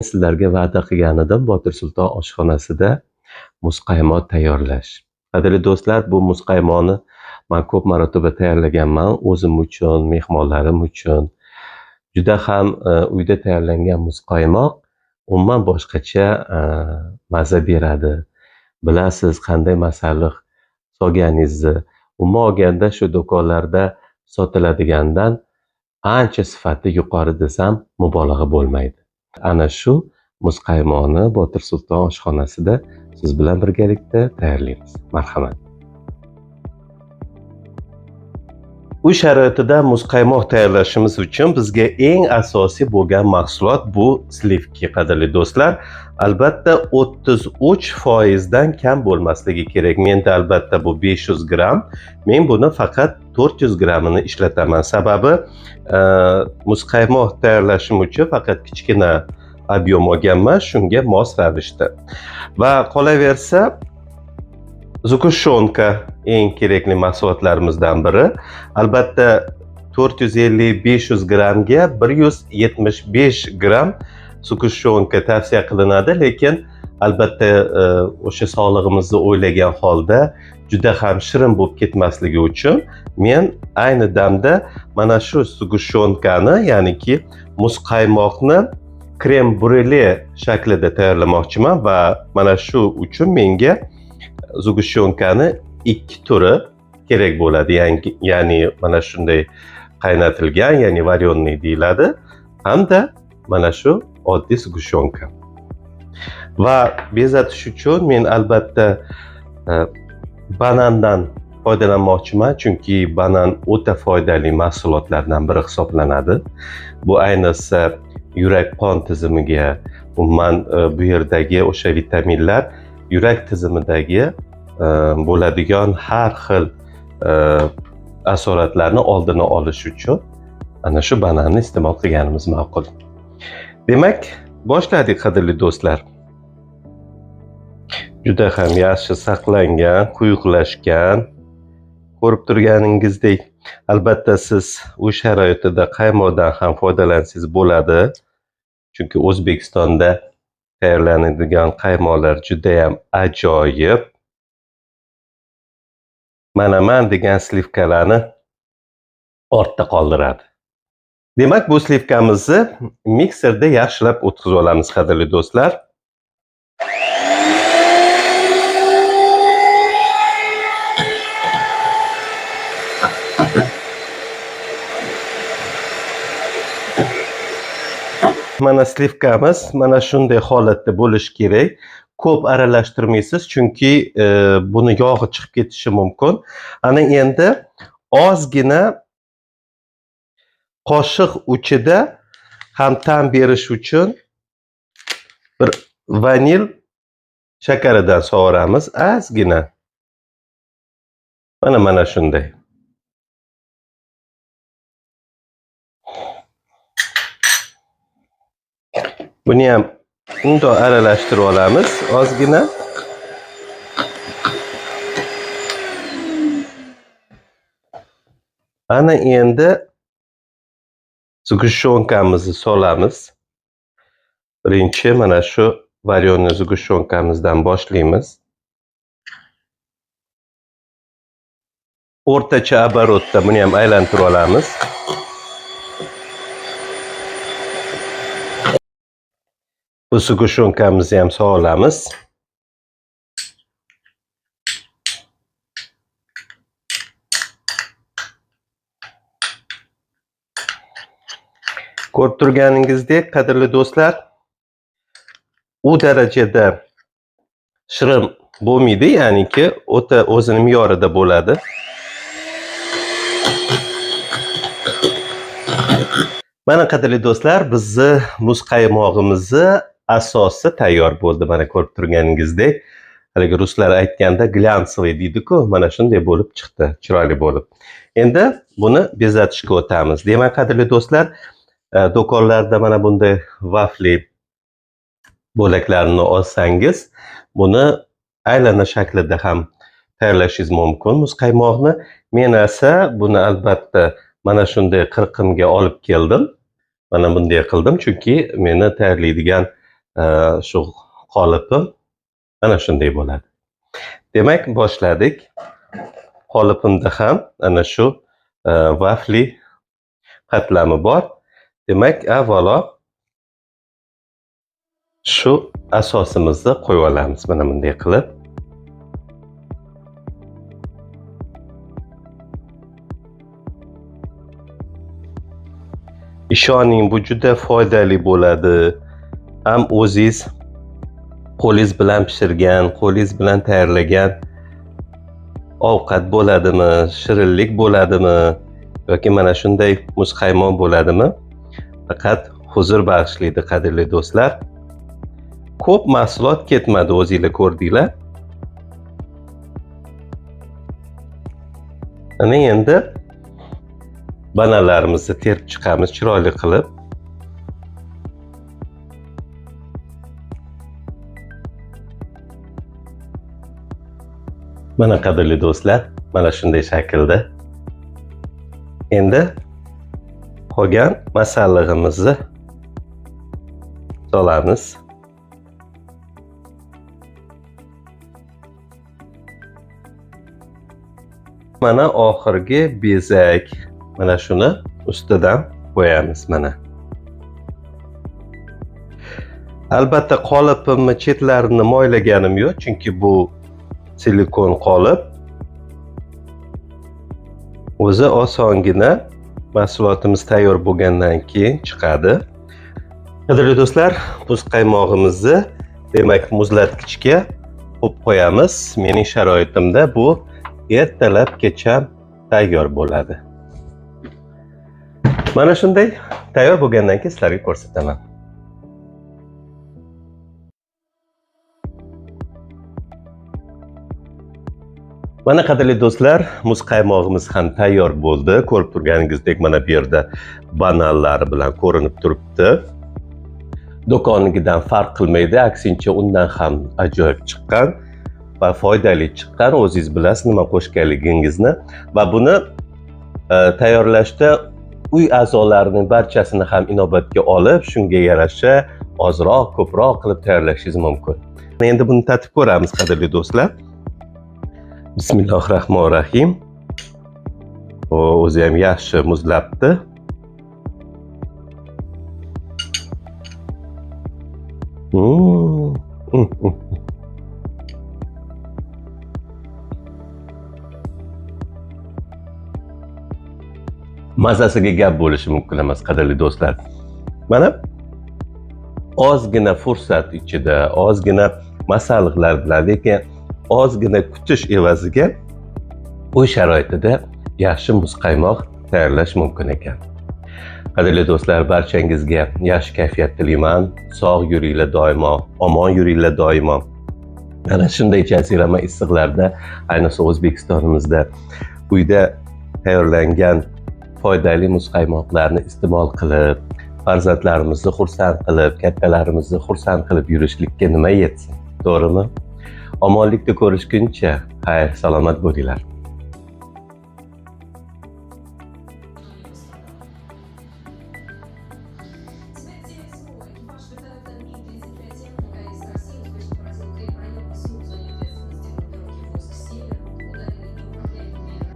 Sizlarga va'da qilgan edim Botir Sulton oshxonasida muzqaymoq tayyorlash. Qadrli do'stlar, bu muzqaymoqni men ko'p marotaba tayyorlaganman o'zim uchun, mehmonlarim uchun. Juda ham uyda tayyorlangan muzqaymoq umuman boshqacha mazza beradi. Bilasiz qanday masalliq solganingizni. Umuman olganda shu do'konlarda sotiladigandan ancha sifati yuqori desam mubolag'a bo'lmaydi. Ana shu muzqaymoqni Botir Sulton oshxonasida siz bilan birgalikda tayyorlaymiz. Marhamat. Uy sharoitida muzqaymoq tayyorlashimiz uchun bizga eng asosiy bo'lgan mahsulot bu slivki, qadrli do'stlar. Albatta 33% dan kam bo'lmasligi kerak. Menda albatta bu 500 gram. Men buni faqat 400 gramini ishlataman. Sababi muzqaymoq tayyorlashim uchun faqat kichkina ob'yem olganman, shunga mos ravishda. Va qolaversa zukushonka eng kerakli mahsulotlarimizdan biri. Albatta 450-500 gramga 175 gram zukushonka tavsiya qilinadi, lekin albatta o'sha sog'lig'imizni o'ylagan holda juda ham shirin bo'lib ketmasligi uchun men ayni damda mana shu zugushonkani, ya'niki muzqaymoqni krem brule shaklida tayyorlamoqchiman va mana shu uchun menga zugushonkani 2 turi kerak bo'ladi. Ya'ni mana shunday qaynatilgan, ya'ni varyonniy deyiladi, hamda mana shu oddiy zugushonka. Va bezatish uchun men albatta banandan foydalanmoqchiman, chunki banan o'ta foydali mahsulotlardan biri hisoblanadi. Bu ayniqsa yurak qon tizimiga, umuman bu yerdagi o'sha vitaminlar yurak tizimidagi bo'ladigan har xil asoratlarni oldini olish uchun ana shu bananni iste'mol qilganimiz ma'qul. Demak, boshladik qadrli do'stlar. Juda ham yaxshi saqlangan, quyuqlashgan. Ko'rib turganingizdek, albatta siz uy sharoitida qaymoqdan ham foydalansangiz bo'ladi. Chunki O'zbekistonda tayyorlanadigan qaymoqlar juda ham ajoyib. Mana degan slivkalarni ortda qoldiradi. Demak, bu slivkamizni mikserda yaxshilab o'tkazib olamiz, qadrli do'stlar. Mana slivkamiz mana shunday holatda bo'lishi kerak. Ko'p aralashtirmaysiz, chunki buni yog'i chiqib ketishi mumkin. Ana endi ozgina qoshiq uchida ham ta'm berish uchun bir vanil shakaridan sovuramiz, ozgina. Mana shunday. Buni ham undoq aralashtirib olamiz ozgina. Ana endi zugushonkamizni solamiz. Birinchi mana shu varyonni zugushonkamizdan boshlaymiz. O'rtacha оборотda buni ham aylantirib olamiz. Bu zugushonkamizni ham solamiz. Ko'rib turganingizdek, qadrli do'stlar, u darajada shirin bo'lmaydi, ya'niki o'ta o'zini me'yorida bo'ladi. Mana qadrli do'stlar, bizni muzqaymog'imizni asosi tayyor bo'ldi. Mana ko'rib turganingizdek, haligi ruslar aytganda glyansovoy deydi-ku, mana shunday bo'lib chiqdi, chiroyli bo'lib. Endi buni bezatishga o'tamiz. Demak, qadrli do'stlar, do'konlarda mana bunday vafli bo'laklarni olsangiz, buni aylana shaklida ham tayyorlashingiz mumkin muzqaymoqni. Men esa buni albatta mana shunday qirqimga olib keldim. Mana bunday qildim, chunki meni tayyorlaydigan shu qolipim ana shunday bo'ladi. Demak, boshladik. Qolipimda ham ana shu vafli qatlami bor. Demak, avvalo shu asosimizni qo'yib olamiz mana bunday qilib. Ishoning, bu juda foydali bo'ladi. Ham o'zingiz qo'lingiz bilan pishirgan, qo'lingiz bilan tayyorlagan ovqat bo'ladimi, shirinlik bo'ladimi yoki mana shunday muzqaymoq bo'ladimi? Faqat huzur bag'ishlaydi, qadrli do'stlar. Ko'p mahsulot ketmadi, o'zingizlar ko'rdinglar. Ana endi banalarimizni terib chiqamiz chiroyli qilib. Mana qadrli do'stlar, mana shunday shaklda. Endi qolgan masallig'imizni solamiz. Mana oxirgi bezak. Mana shuni ustidan qo'yamiz mana. Albatta qolipimni chetlarini moylaganim yo'q, chunki bu silikon qolip. O'zi osongina mahsulotimiz tayyor bo'lgandan keyin chiqadi. Qadrli do'stlar, muzqaymog'imizni demak muzlatgichga qo'yib qo'yamiz. Mening sharoitimda bu ertalabgacha tayyor bo'ladi. Mana shunday tayyor bo'lgandan keyin sizlarga ko'rsataman. Mana qadrli do'stlar, muzqaymog'imiz ham tayyor bo'ldi. Ko'rib turganingizdek mana bu yerda bananlari bilan ko'rinib turibdi. Do'konnikidan farq qilmaydi, aksincha undan ham ajoyib chiqqan va foydali chiqqan. O'zingiz bilasiz nima qo'shganligingizni va buni tayyorlashda uy a'zolarining barchasini ham inobatga olib, shunga yarasha ozroq, ko'proq qilib tayyorlashingiz mumkin. Endi buni tatib ko'ramiz qadrli do'stlar. Bismillahirrohmanirrohim. O'zi ham yaxshi muzlabdi. Mazasiga gap bo'lishi mumkin emas qadrli do'stlar. Mana ozgina fursat ichida, ozgina masalliqlar bilan, lekin ozgina kutish evaziga uy sharoitida yaxshi muzqaymoq tayyorlash mumkin ekan. Qadrli do'stlar, barchangizga yaxshi kayfiyat tilayman. Sog' yuringlar doimo, omon yuringlar doimo. Mana shunday jazirama issiqlarda, ayniqsa O'zbekistonimizda uyda tayyorlangan foydali muzqaymoqlarni iste'mol qilib, farzandlarimizni xursand qilib, kattalarimizni xursand qilib yurishlikka nima yetsin, to'g'rimi? Omonlikda ko'rishguncha, xayr, salomat bo'linglar.